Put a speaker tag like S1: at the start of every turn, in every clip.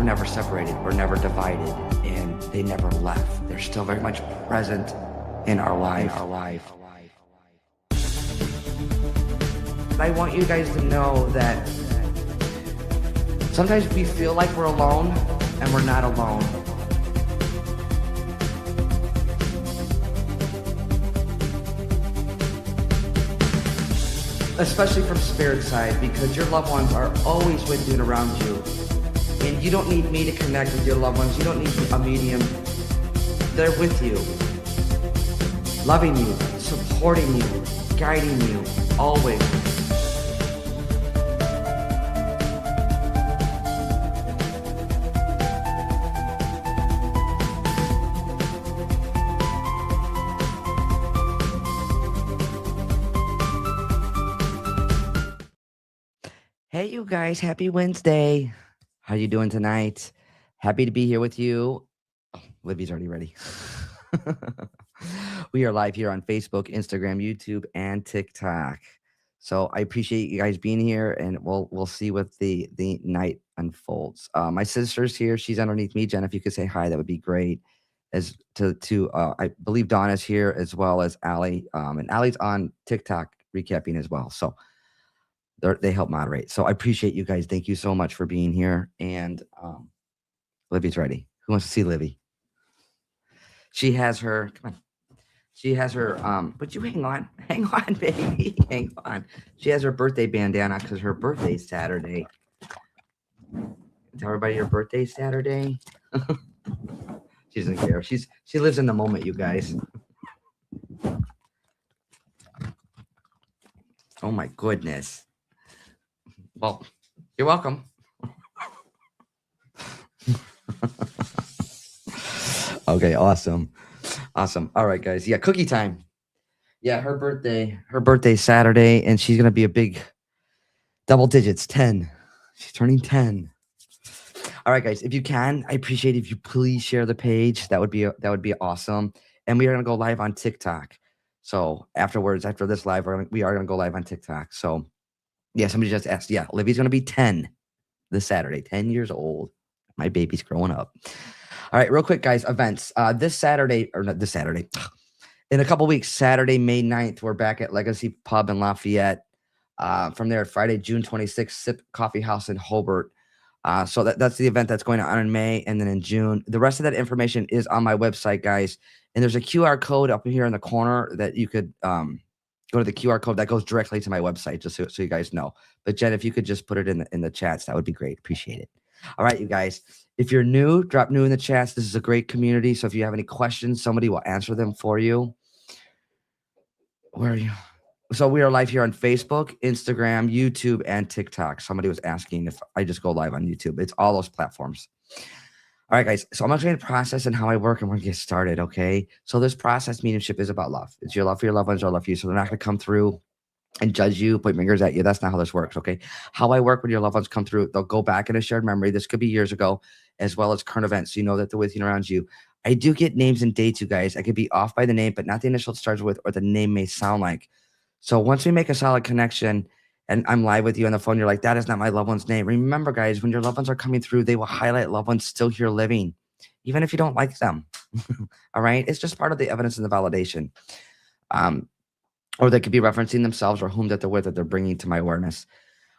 S1: were never separated, we're never divided, and they never left. They're still very much present in our life. I want you guys to know that sometimes we feel like we're alone, and we're not alone. Especially from spirit side, because your loved ones are always with you and around you. And you don't need me to connect with your loved ones. You don't need a medium. They're with you, loving you, supporting you, guiding you, always. Hey, you guys, happy Wednesday. How you doing tonight? Happy to be here with you. Oh, Libby's already ready. We are live here on Facebook, Instagram, YouTube, and TikTok. So I appreciate you guys being here, and we'll see what the night unfolds. My sister's here. She's underneath me. Jen, if you could say hi, that would be great. As to I believe Donna's here as well as Allie. And Allie's on TikTok recapping as well. So they help moderate. So I appreciate you guys. Thank you so much for being here. And Libby's ready. Who wants to see Libby? She has her, come on. She has her, but you hang on, baby, hang on. She has her birthday bandana because her birthday's Saturday. Tell everybody your birthday's Saturday. She doesn't care. She lives in the moment, you guys. Oh my goodness. Well, you're welcome. Okay, awesome. All right, guys. Yeah, cookie time. Yeah, her birthday's Saturday, and she's gonna be a big double digits, 10. She's turning 10. All right, guys. If you can, I appreciate it if you please share the page. That would be awesome. And we are gonna go live on TikTok. So afterwards, after this live, we are gonna go live on TikTok. So yeah, somebody just asked. Yeah, Livy's gonna be 10 this Saturday, 10 years old. My baby's growing up. All right, real quick, guys, events. This Saturday, or not this Saturday, in a couple weeks, Saturday, May 9th, we're back at Legacy Pub in Lafayette. From there, Friday, June 26th, Sip Coffee House in Hobart. So that's the event that's going on in May, and then in June. The rest of that information is on my website, guys. And there's a QR code up here in the corner that you could go to the QR code that goes directly to my website, just so you guys know. But Jen, if you could just put it in the chats, that would be great. Appreciate it. All right, you guys. If you're new, drop new in the chats. This is a great community. So if you have any questions, somebody will answer them for you. Where are you? So we are live here on Facebook, Instagram, YouTube, and TikTok. Somebody was asking if I just go live on YouTube. It's all those platforms. All right, guys. So I'm going to show you the process and how I work, and we're going to get started, okay? So this process mediumship is about love. It's your love for your loved ones, your love for you. So they're not going to come through and judge you, point fingers at you. That's not how this works, okay? How I work when your loved ones come through, they'll go back in a shared memory. This could be years ago, as well as current events. So you know that they're with you and around you. I do get names and dates, you guys. I could be off by the name, but not the initial it starts with or the name may sound like. So once we make a solid connection and I'm live with you on the phone, you're like, that is not my loved one's name. Remember, guys, when your loved ones are coming through, they will highlight loved ones still here living, even if you don't like them. All right? It's just part of the evidence and the validation. Or they could be referencing themselves or whom that they're with that they're bringing to my awareness.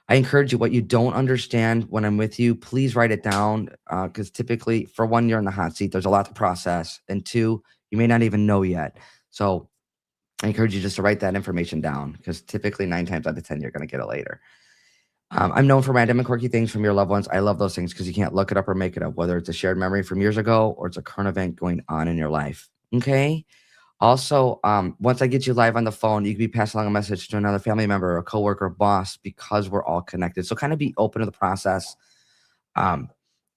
S1: I encourage you, what you don't understand when I'm with you, please write it down, because typically, for one, you're in the hot seat. There's a lot to process. And two, you may not even know yet. So I encourage you just to write that information down, because typically 9 times out of 10, you're going to get it later. I'm known for random and quirky things from your loved ones. I love those things because you can't look it up or make it up, whether it's a shared memory from years ago or it's a current event going on in your life. Okay? Also, once I get you live on the phone, you can be passing along a message to another family member, a coworker, boss, because we're all connected. So kind of be open to the process. And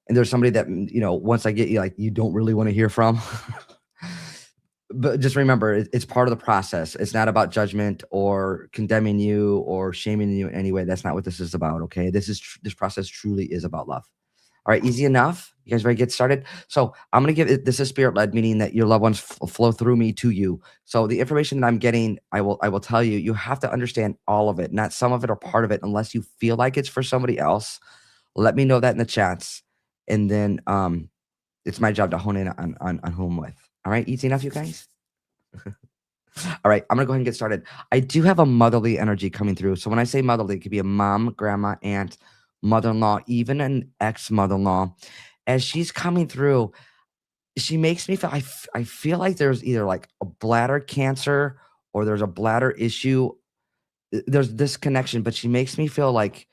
S1: there's somebody that, once I get you, like, you don't really want to hear from. But just remember, it's part of the process. It's not about judgment or condemning you or shaming you in any way. That's not what this is about, okay? This process truly is about love. All right, easy enough? You guys ready to get started? So I'm going to give it, this is spirit-led, meaning that your loved ones flow through me to you. So the information that I'm getting, I will tell you, you have to understand all of it, not some of it or part of it, unless you feel like it's for somebody else. Let me know that in the chats. and then it's my job to hone in on who I'm with. All right, easy enough, you guys. All right, I'm gonna go ahead and get started. I do have a motherly energy coming through. So when I say motherly, it could be a mom, grandma, aunt, mother-in-law, even an ex-mother-in-law. As she's coming through, she makes me feel I feel like there's either like a bladder cancer or there's a bladder issue. There's this connection, but she makes me feel like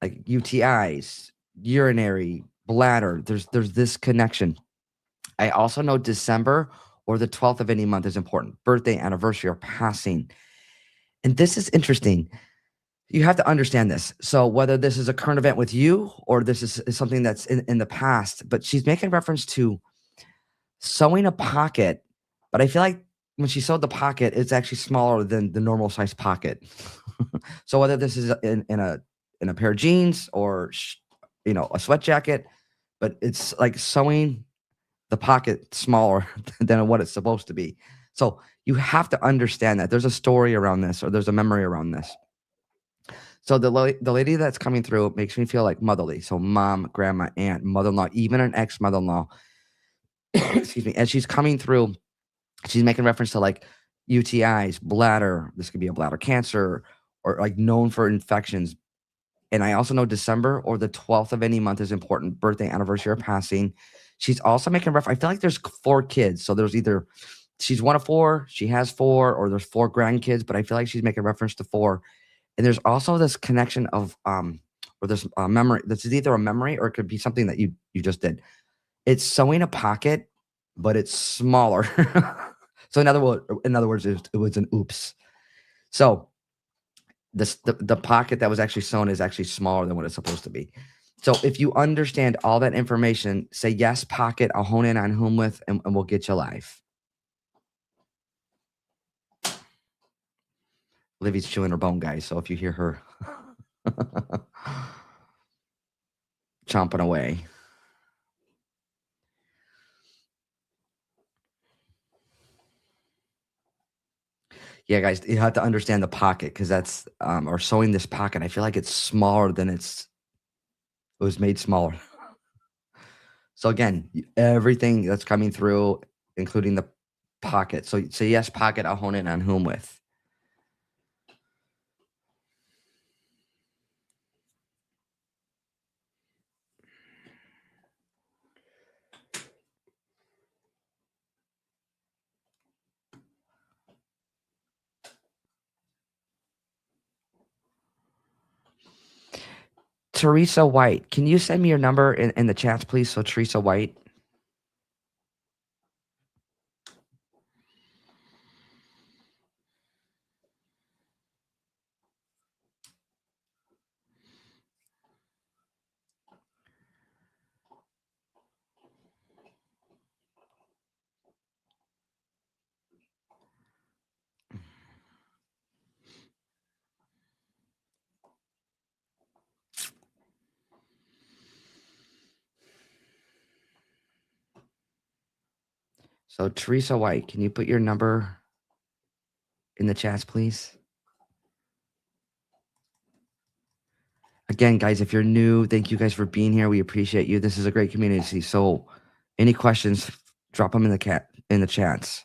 S1: UTIs, urinary, bladder. There's this connection. I also know December or the 12th of any month is important. Birthday, anniversary, or passing. And this is interesting. You have to understand this. So whether this is a current event with you or this is something that's in the past, but she's making reference to sewing a pocket, but I feel like when she sewed the pocket, it's actually smaller than the normal size pocket. So whether this is in a pair of jeans or a sweat jacket, but it's like sewing the pocket smaller than what it's supposed to be. So you have to understand that there's a story around this or there's a memory around this. So the lady that's coming through makes me feel like motherly. So mom, grandma, aunt, mother-in-law, even an ex-mother-in-law. Excuse me. As she's coming through, she's making reference to like UTIs, bladder. This could be a bladder cancer or like known for infections. And I also know December or the 12th of any month is important. Birthday, anniversary, or passing. She's also making reference. I feel like there's 4 kids. So there's either she's one of 4, she has 4, or there's 4 grandkids, but I feel like she's making reference to 4. And there's also this connection of or this memory. This is either a memory or it could be something that you just did. It's sewing a pocket, but it's smaller. So in other words, it was an oops. So the pocket that was actually sewn is actually smaller than what it's supposed to be. So if you understand all that information, say yes, pocket. I'll hone in on whom with, and we'll get you live. Livy's chewing her bone, guys. So if you hear her chomping away. Yeah, guys, you have to understand the pocket because that's or sewing this pocket. I feel like it's smaller than it was made smaller. So again, everything that's coming through, including the pocket. So say yes, pocket. I'll hone in on whom with. Teresa White, can you send me your number in the chats, please? So Teresa White. So Teresa White, can you put your number in the chats, please? Again, guys, if you're new, thank you guys for being here. We appreciate you. This is a great community. So any questions, drop them in the chats.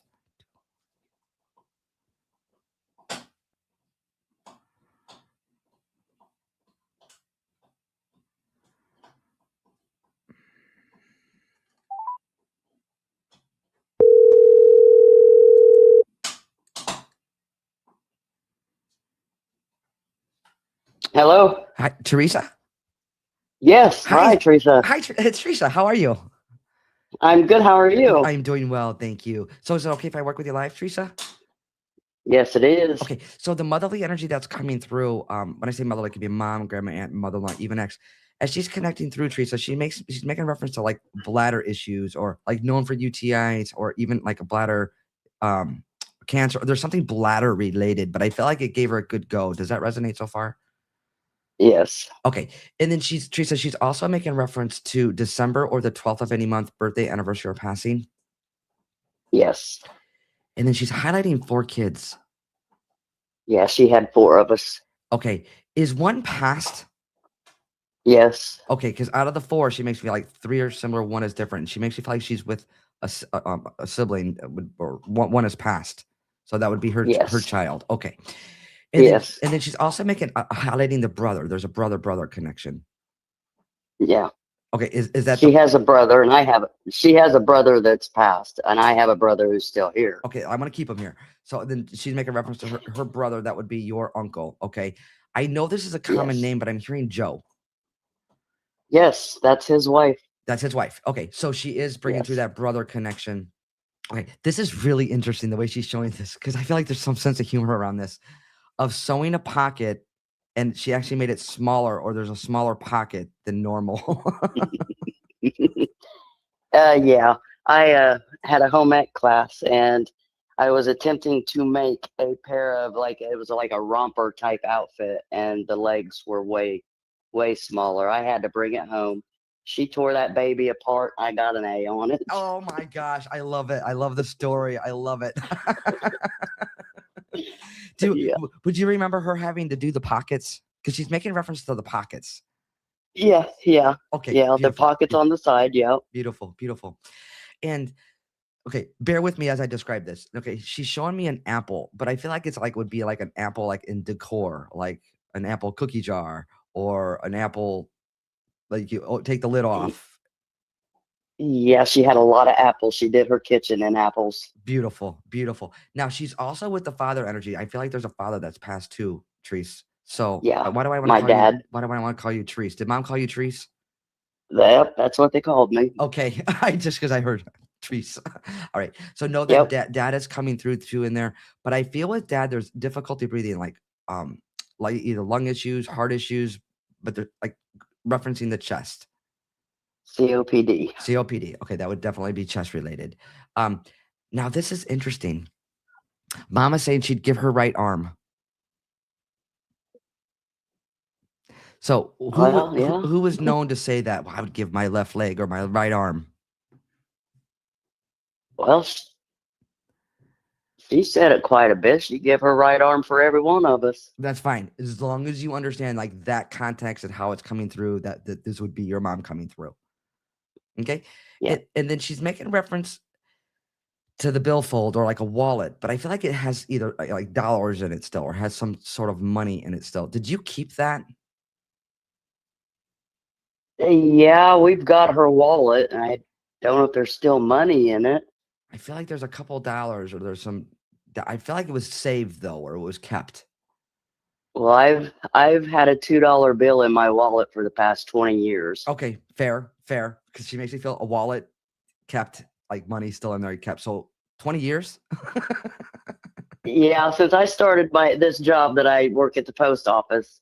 S2: Hello.
S1: Hi, Teresa.
S2: Yes. Hi, Teresa.
S1: Hi, it's Teresa. How are you?
S2: I'm good. How are you?
S1: I'm doing well, thank you. So is it okay if I work with you live, Teresa?
S2: Yes, it is.
S1: Okay, so the motherly energy that's coming through, when I say motherly, it could be mom, grandma, aunt, mother-in-law, even ex. As she's connecting through, Teresa, she's making reference to like bladder issues or like known for UTIs or even like a bladder cancer. There's something bladder related, but I feel like it gave her a good go. Does that resonate so far?
S2: Yes.
S1: Okay. And then Teresa, she's also making reference to December or the 12th of any month, birthday, anniversary, or passing.
S2: Yes.
S1: And then she's highlighting 4 kids.
S2: Yeah, she had 4 of us.
S1: Okay. Is one passed?
S2: Yes.
S1: Okay, because out of the four, she makes me feel like three are similar, one is different. She makes me feel like she's with a sibling, or one is passed. So that would be her her
S2: Yes.
S1: child. Okay,
S2: Yes.
S1: and then she's also making highlighting the brother. There's a brother connection.
S2: Yeah.
S1: Okay, is that
S2: She
S1: the
S2: has a brother, and she has a brother that's passed, and I have a brother who's still here.
S1: okay? I'm gonna keep him here. So then she's making reference to her brother. That would be your uncle. Okay, I know this is a common
S2: Yes.
S1: name, but I'm hearing Joe.
S2: Yes, that's his wife.
S1: That's his wife. Okay, so she is bringing through
S2: Yes.
S1: that brother connection. Okay, this is really interesting the way she's showing this, because I feel like there's some sense of humor around this, of sewing a pocket, and she actually made it smaller, or there's a smaller pocket than normal.
S2: Yeah. I had a home ec class, and I was attempting to make a pair of, like, it was like a romper type outfit, and the legs were way smaller. I had to bring it home. She tore that baby apart. I got an A on it.
S1: Oh my gosh, I love it. I love the story. I love it.
S2: Yeah.
S1: Would you remember her having to do the pockets? Because she's making reference to the pockets.
S2: Yeah. Yeah.
S1: Okay,
S2: Yeah. The
S1: beautiful.
S2: pockets on the side. Yeah.
S1: Beautiful, beautiful. And okay, bear with me as I describe this. Okay, she's showing me an apple, but I feel like it's like would be like an apple like in decor, like an apple cookie jar, or an apple like you take the lid off.
S2: Yeah, she had a lot of apples. She did her kitchen in apples.
S1: Beautiful, beautiful. Now she's also with the father energy. I feel like there's a father that's passed too, Treese. So
S2: Yeah,
S1: why do I want to
S2: my
S1: call you?
S2: dad.
S1: Why do I want to call you Treese? Did mom call you Treese?
S2: Yep, that's what they called me.
S1: Okay, I just because I heard Treese. All right, so know that
S2: Yep.
S1: dad is coming through too in there. But I feel with dad, there's difficulty breathing, like either lung issues, heart issues, but they're like referencing the chest.
S2: COPD.
S1: COPD. Okay, that would definitely be chest related. Um, Now this is interesting. Mama saying she'd give her right arm. So
S2: Well, yeah.
S1: who was known to say that? Well, I would give my left leg or my right arm.
S2: Well, she said it quite a bit. She give her right arm for every one of us.
S1: That's fine, as long as you understand like that context and how it's coming through. That this would be your mom coming through. Okay,
S2: Yeah.
S1: and then she's making reference to the billfold or like a wallet, but I feel like it has either like dollars in it still, or has some sort of money in it still. Did you keep that?
S2: Yeah, we've got her wallet, and I don't know if there's still money in it.
S1: I feel like there's a couple dollars, or there's some. I feel like it was saved though, or it was kept.
S2: Well, I've had a $2 bill in my wallet for the past 20 years.
S1: Okay, fair, fair. Because she makes me feel a wallet kept, like money still in there kept. So 20 years.
S2: Yeah, since I started this job that I work at the post office,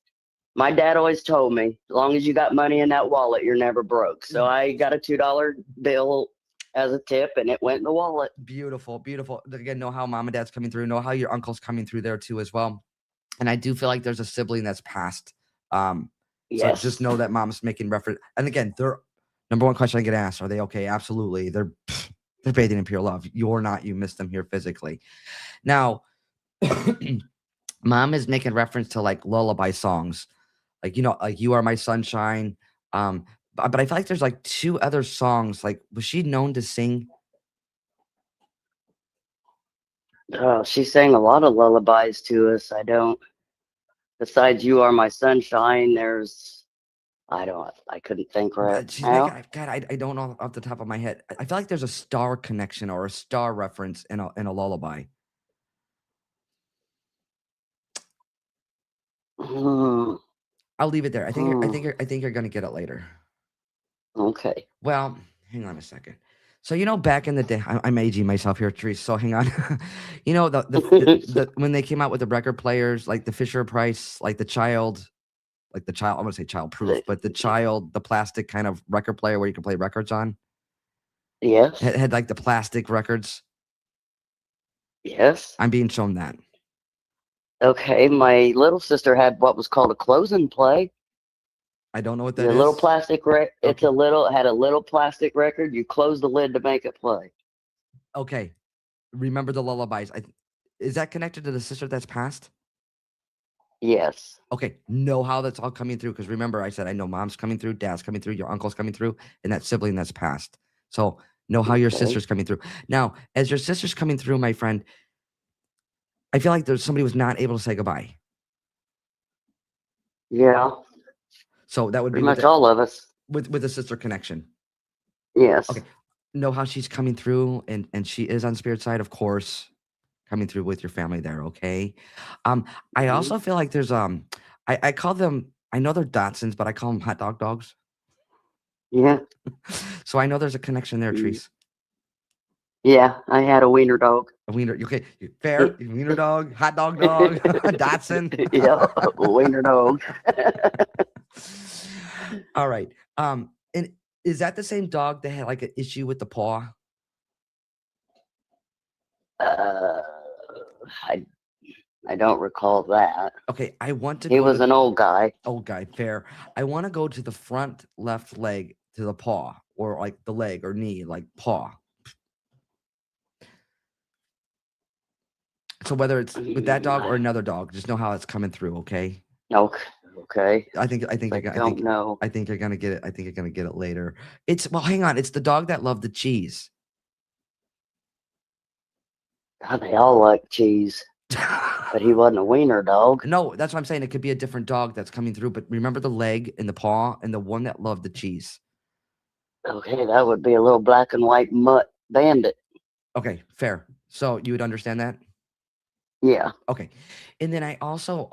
S2: my dad always told me, as long as you got money in that wallet, you're never broke. So I got a $2 bill as a tip, and it went in the wallet.
S1: Beautiful, beautiful. Again, know how mom and dad's coming through. Know how your uncle's coming through there too as well. And I do feel like there's a sibling that's passed. So just
S2: Yes.
S1: know that mom's making reference. And again, their number one question I get asked: are they okay? Absolutely. They're bathing in pure love. You're not. You miss them here physically. Now, mom is making reference to like lullaby songs, like like "You Are My Sunshine." But I feel like there's like two other songs. Like, was she known to sing?
S2: She sang a lot of lullabies to us. I don't, besides You Are My Sunshine, I couldn't think right
S1: She's making.
S2: now.
S1: God, I don't know off the top of my head. I feel like there's a star connection or a star reference in a lullaby.
S2: Hmm,
S1: I'll leave it there.
S2: hmm,
S1: I think you're gonna get it later.
S2: okay.
S1: Well, hang on a second. So back in the day, I'm aging myself here, Teresa. So hang on. When they came out with the record players, like the Fisher Price, like the child. I'm gonna say child proof, but the plastic kind of record player where you can play records on.
S2: Yes.
S1: Had like the plastic records.
S2: Yes.
S1: I'm being shown that.
S2: Okay. My little sister had what was called a close and play.
S1: I don't know what that
S2: The little
S1: is.
S2: plastic
S1: Okay.
S2: it had a little plastic record. You close the lid to make it play.
S1: Okay. Remember the lullabies. Is that connected to the sister that's passed?
S2: Yes.
S1: Okay, know how that's all coming through. Because remember, I said I know mom's coming through, dad's coming through, your uncle's coming through, and that sibling that's passed. So know how your
S2: Okay.
S1: sister's coming through. Now, as your sister's coming through, my friend, I feel like there's somebody was not able to say goodbye.
S2: Yeah.
S1: So that would be
S2: Pretty much all of us.
S1: with the sister connection.
S2: Yes.
S1: Okay, know how she's coming through, and she is on spirit side, of course, coming through with your family there. Okay, I
S2: Mhm.
S1: also feel like there's I call them. I know they're Dachshunds, but I call them hot dogs.
S2: Yeah.
S1: So I know there's a connection there,
S2: Mm.
S1: Treese.
S2: Yeah. I had a wiener dog.
S1: A wiener, okay, fair. Wiener dog, hot dog, Dachshund.
S2: Yeah. Wiener dog.
S1: All right. And is that the same dog that had like an issue with the paw?
S2: Uh, I I don't recall that.
S1: Okay, I want to
S2: He
S1: go
S2: was
S1: to
S2: an old guy.
S1: old guy, fair. I want to go to the front left leg to the paw, or like the leg or knee, like paw. So whether it's with that dog or another dog, just know how it's coming through, okay?
S2: Okay. Okay.
S1: I think I think
S2: I
S1: you're gonna-
S2: don't know.
S1: I think you're gonna get it. I think you're gonna get it later. It's well, hang on. It's the dog that loved the cheese.
S2: God, they all like cheese, but he wasn't a wiener dog.
S1: No, that's what I'm saying. It could be a different dog that's coming through, but remember the leg and the paw and the one that loved the cheese.
S2: Okay, that would be a little black and white mutt bandit.
S1: Okay, fair. So you would understand that?
S2: Yeah.
S1: Okay. And then I also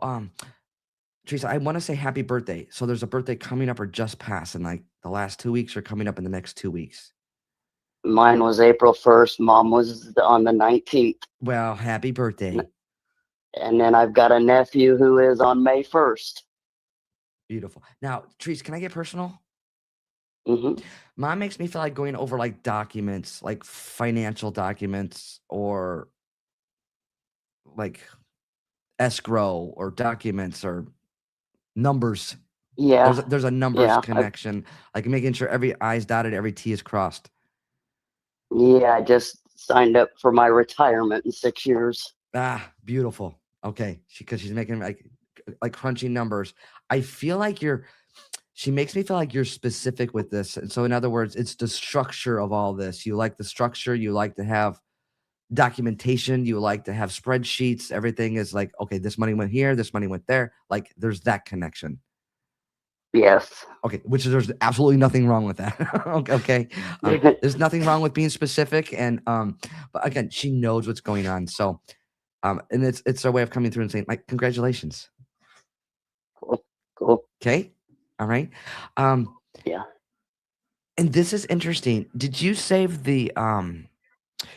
S1: Teresa, I want to say happy birthday. So there's a birthday coming up or just passed, and like the last 2 weeks are coming up in the next 2 weeks.
S2: Mine was April 1st. Mom was on the 19th.
S1: Well, happy birthday.
S2: And then I've got a nephew who is on May 1st.
S1: Beautiful. Now, Teresa, can I get personal?
S2: Hmm.
S1: Mom makes me feel like going over like documents, like financial documents or like escrow or documents or numbers.
S2: Yeah.
S1: There's a numbers
S2: Yeah.
S1: connection, like making sure every I's dotted, every T is crossed.
S2: I just signed up for my retirement in 6 years.
S1: Ah, beautiful. Okay, because she's making like crunching numbers. I feel like she makes me feel like you're specific with this. And so in other words, it's the structure of all this. You like the structure, you like to have documentation, you like to have spreadsheets. Everything is like, okay, this money went here, this money went there. Like there's that connection.
S2: Yes.
S1: Okay, which is there's absolutely nothing wrong with that. Okay. There's nothing wrong with being specific. And but again, she knows what's going on. So and it's a way of coming through and saying, like, congratulations.
S2: Cool. Cool.
S1: Okay. All right. Um,
S2: Yeah.
S1: and this is interesting. Did you save the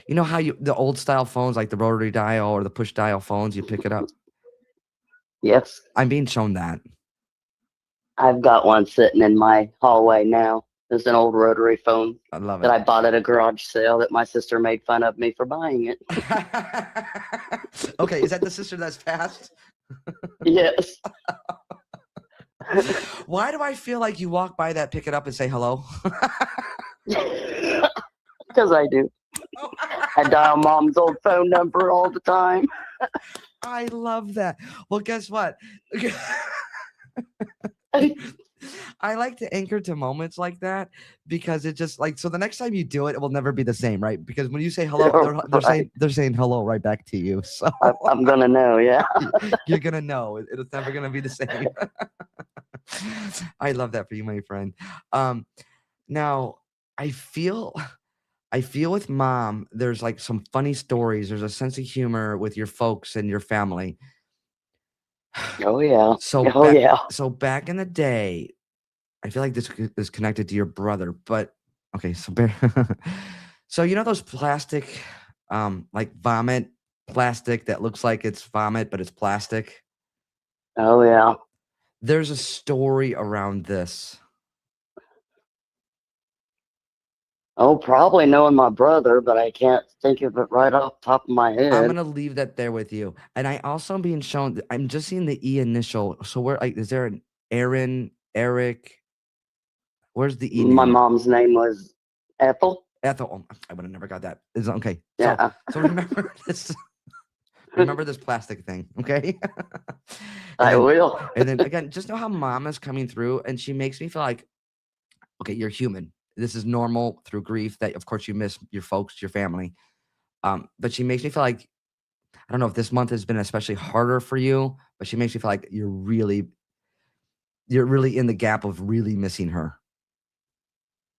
S1: you know how the old style phones, like the rotary dial or the push dial phones, you pick it up?
S2: Yes.
S1: I'm being shown that.
S2: I've got one sitting in my hallway now. It's an old rotary phone
S1: I love
S2: that
S1: it.
S2: I bought at a garage sale that my sister made fun of me for buying it.
S1: Okay, is that the sister that's passed?
S2: Yes.
S1: Why do I feel like you walk by that, pick it up, and say hello?
S2: Because I do. I dial mom's old phone number all the time.
S1: I love that. Well, guess what? I like to anchor to moments like that because it just like so the next time you do it, it will never be the same, right? Because when you say hello,
S2: Right.
S1: they're saying hello right back to you. So
S2: I'm gonna know, yeah.
S1: you're gonna know it's never gonna be the same. I love that for you, my friend. Now I feel with mom, there's like some funny stories. There's a sense of humor with your folks and your family.
S2: Oh yeah.
S1: So
S2: Oh yeah.
S1: so back in the day, I feel like this is connected to your brother, but okay, so so you know those plastic like vomit plastic that looks like it's vomit but it's plastic?
S2: Oh yeah.
S1: There's a story around this.
S2: Oh, probably knowing my brother, but I can't think of it right off the top of my
S1: I'm
S2: head.
S1: gonna leave that there with you. And I also am being shown I'm just seeing the E initial. So where like is there an Aaron, Eric? Where's the E
S2: My
S1: name?
S2: mom's name was Ethel.
S1: Ethel. Oh, I would have never got that. Is okay.
S2: Yeah.
S1: So remember this. Remember this plastic thing, okay?
S2: I
S1: and
S2: will.
S1: then again, just know how mom is coming through, and she makes me feel like, okay, you're human. This is normal through grief that, of course, you miss your folks, your family. But she makes me feel like I don't know if this month has been especially harder for you, but she makes me feel like you're really in the gap of really missing her.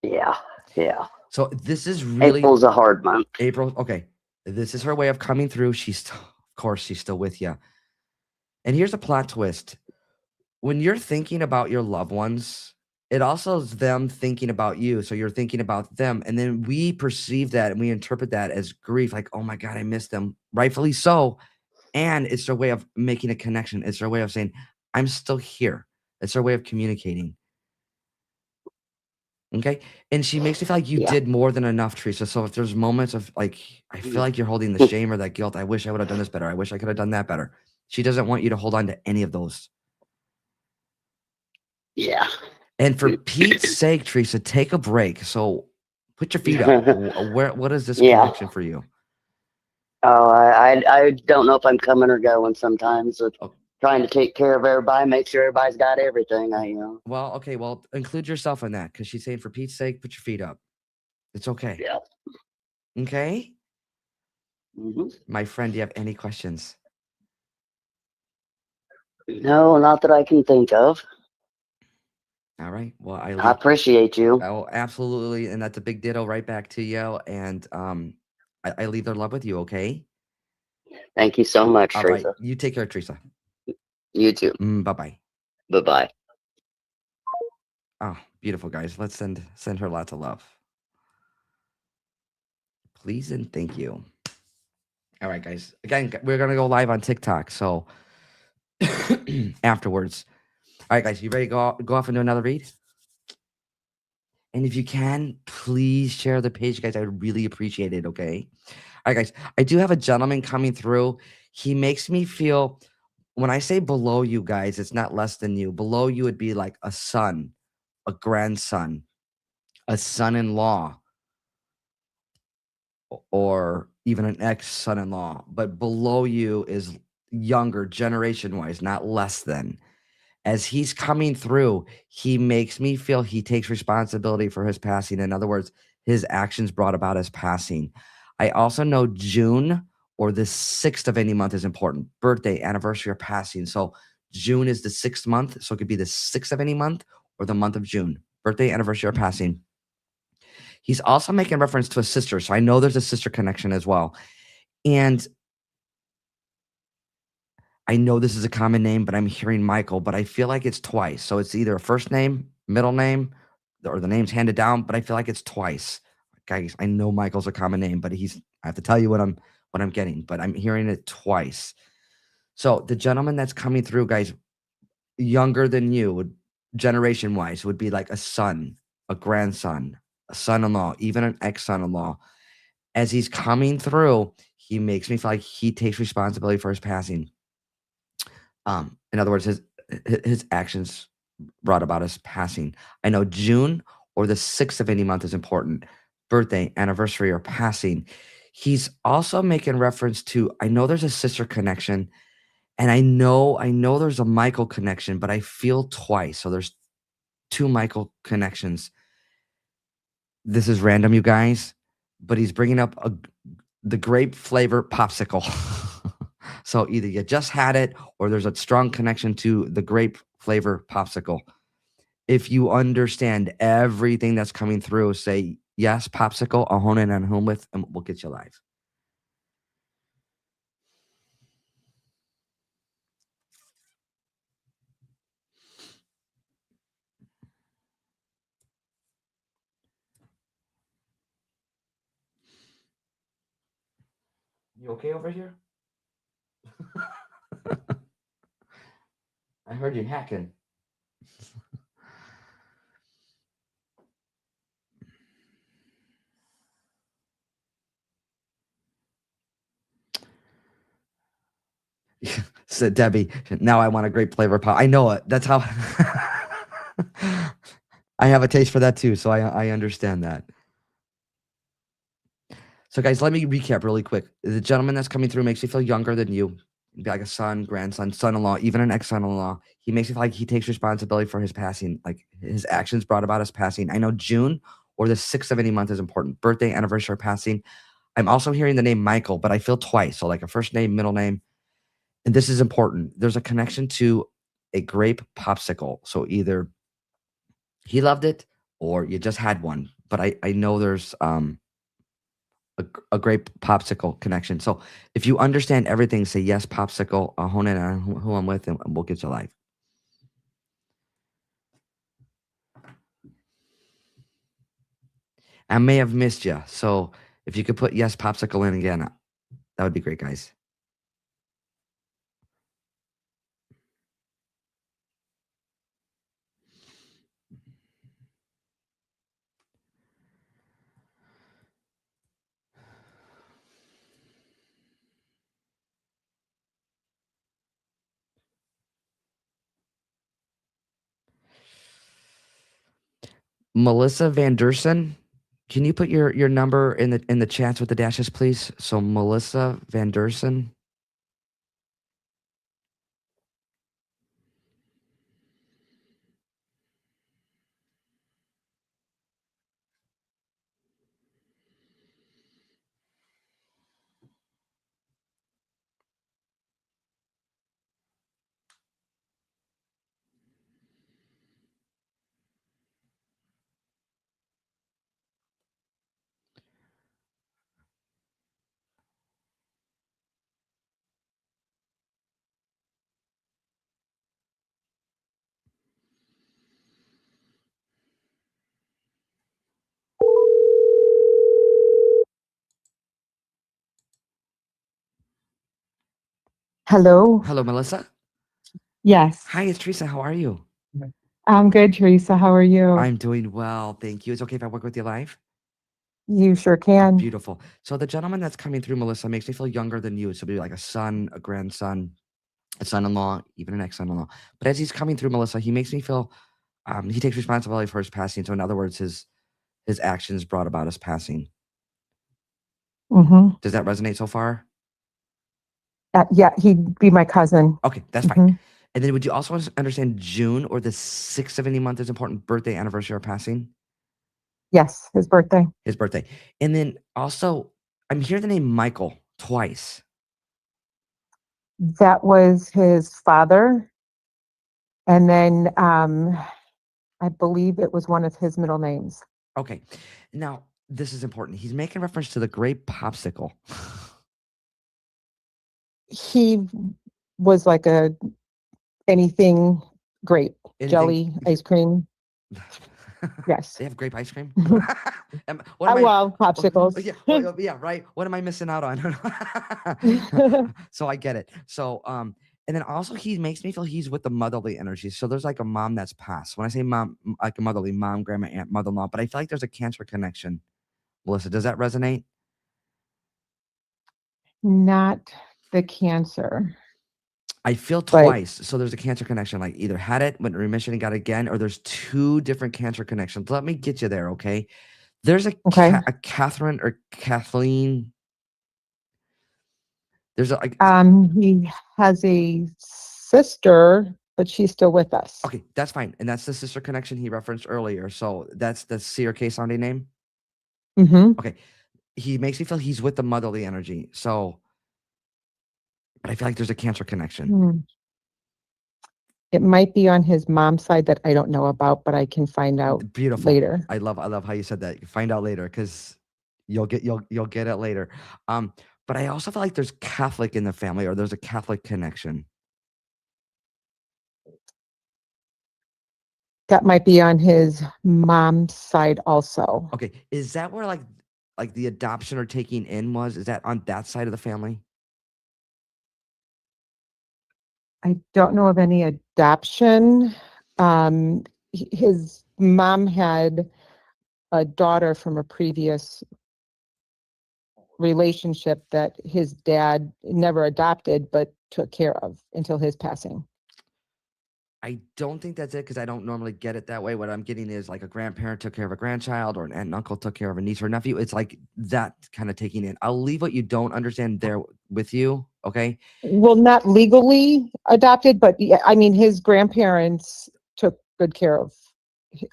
S2: Yeah, yeah.
S1: So this is really
S2: April's a hard month.
S1: April. Okay, this is her way of coming through. Of course, she's still with you. And here's a plot twist: when you're thinking about your loved ones, it also is them thinking about you. So you're thinking about them, and then we perceive that and we interpret that as grief, like, "Oh my God, I miss them." Rightfully so. And it's their way of making a connection. It's their way of saying, "I'm still here." It's their way of communicating. Okay. And she makes me feel like you
S2: Yeah.
S1: did more than enough, Teresa. So if there's moments of like, I feel like you're holding the shame or that guilt. I wish I would have done this better. I wish I could have done that better. She doesn't want you to hold on to any of those.
S2: Yeah.
S1: And for Pete's sake, Teresa, take a break. So put your feet up. What is this
S2: Yeah.
S1: connection for you?
S2: Oh, I don't know if I'm coming or going sometimes with
S1: Oh,
S2: trying to take care of everybody, make sure everybody's got everything.
S1: well, okay. Well, include yourself in that because she's saying, for Pete's sake, put your feet up. It's okay.
S2: Yeah.
S1: Okay.
S2: Hmm.
S1: My friend, do you have any questions?
S2: No, not that I can think of.
S1: All right. Well,
S2: I appreciate you.
S1: Oh, absolutely. And that's a big ditto right back to you. And I leave their love with you, okay?
S2: Thank you so much,
S1: All right.
S2: Teresa.
S1: You take care, Teresa.
S2: You too.
S1: Bye-bye.
S2: Bye bye.
S1: Oh, beautiful, guys. Let's send her lots of love. Please and thank you. All right, guys. Again, we're gonna go live on TikTok. So afterwards. All right, guys, you ready to go off and do another read? And if you can, please share the page, guys. I would really appreciate it. Okay. All right, guys. I do have a gentleman coming through. He makes me feel when I say below you guys, it's not less than you. Below you would be like a son, a grandson, a son-in-law, or even an ex-son-in-law. But below you is younger generation-wise, not less than. As he's coming through, he makes me feel he takes responsibility for his passing. In other words, his actions brought about his passing. I also know June or the 6th of any month is important. Birthday, anniversary, or passing. So June is the 6th month. So it could be the 6th of any month or the month of June. Birthday, anniversary, or passing. He's also making reference to a sister. So I know there's a sister connection as well. And I know this is a common name, but I'm hearing Michael, but I feel like it's twice. So it's either a first name, middle name, or the name's handed down, but I feel like it's twice. Guys, I know Michael's a common name, but I have to tell you what I'm getting, but I'm hearing it twice. So the gentleman that's coming through, guys, younger than you, generation wise, would be like a son, a grandson, a son-in-law, even an ex-son-in-law. As he's coming through, he makes me feel like he takes responsibility for his passing. In other words, his actions brought about his passing. I know June or the 6th of any month is important. Birthday, anniversary, or passing. He's also making reference to, I know there's a sister connection, and I know there's a Michael connection, but I feel twice. So there's two Michael connections. This is random, you guys, but he's bringing up the grape flavor popsicle. So either you just had it or there's a strong connection to the grape flavor popsicle. If you understand everything that's coming through, say yes, popsicle, I'll hone in on whom with, and we'll get you live. You okay over here? I heard you hacking. Said Debbie. Now I want a grape flavor pop. I know it. That's how I have a taste for that too. So I understand that. So, guys, let me recap really quick. The gentleman that's coming through makes you feel younger than you. Be like a son, grandson, son-in-law, even an ex-son-in-law. He makes you feel like he takes responsibility for his passing, like his actions brought about his passing. I know June or the 6th of any month is important. Birthday, anniversary, or passing. I'm also hearing the name Michael, but I feel twice. So, like a first name, middle name. And this is important. There's a connection to a grape popsicle. So either he loved it or you just had one. But I know there's a grape popsicle connection. So if you understand everything, say yes, popsicle. I'll hone in on who I'm with, and we'll get you live. I may have missed you. So if you could put yes, popsicle in again, that would be great, guys. Melissa Van Dersen, can you put your number in the chats with the dashes, please? So Melissa Van Dersen.
S3: Hello.
S1: Hello, Melissa.
S3: Yes.
S1: Hi, it's Teresa. How are you?
S3: I'm good, Teresa. How are you?
S1: I'm doing well, thank you. It's okay if I work with you live?
S3: You sure can.
S1: Beautiful. So the gentleman that's coming through, Melissa, makes me feel younger than you. So be like a son, a grandson, a son-in-law, even an ex-son-in-law. But as he's coming through, Melissa, he makes me feel he takes responsibility for his passing. So in other words, his actions brought about his passing.
S3: Mm-hmm.
S1: Does that resonate so far?
S3: Yeah, he'd be my cousin.
S1: Okay, that's fine. And then would you also understand June or the 6th of any month is important? Birthday, anniversary, or passing?
S3: Yes, his birthday.
S1: His birthday. And then also, I'm hearing the name Michael twice.
S3: That was his father. And then I believe it was one of his middle names.
S1: Okay. Now, this is important. He's making reference to the grape popsicle.
S3: He was like a anything grape, jelly, ice cream. Yes.
S1: They have grape ice cream?
S3: Well, popsicles.
S1: Yeah, right. What am I missing out on? So I get it. So, and then also he makes me feel he's with the motherly energy. So there's like a mom that's passed. When I say mom, like a motherly mom, grandma, aunt, mother-in-law, but I feel like there's a cancer connection. Melissa, does that resonate?
S3: Not the cancer.
S1: I feel
S3: But-
S1: twice. So there's a cancer connection, like either had it, went in remission and got it again, or there's two different cancer connections. Let me get you there, okay? There's a Catherine or Kathleen. There's a
S3: he has a sister, but she's still with us.
S1: okay, that's fine. And that's the sister connection he referenced earlier. So that's the C or K sounding name.
S3: Mm-hmm.
S1: Okay. He makes me feel he's with the motherly energy. So, but I feel like there's a cancer connection.
S3: It might be on his mom's side that I don't know about, but I can find out later.
S1: I love how you said that. You find out later because you'll get it later. But I also feel like there's Catholic in the family, or there's a Catholic connection.
S3: That might be on his mom's side also.
S1: Okay. Is that where like the adoption or taking in was? Is that on that side of the family?
S3: I don't know of any adoption. His mom had a daughter from a previous relationship that his dad never adopted but took care of until his passing.
S1: I don't think that's it because I don't normally get it that way. What I'm getting is like a grandparent took care of a grandchild or an aunt and uncle took care of a niece or nephew. It's like that kind of taking in. I'll leave what you don't understand there with you. Okay.
S3: Well, not legally adopted, but yeah, I mean, his grandparents took good care of,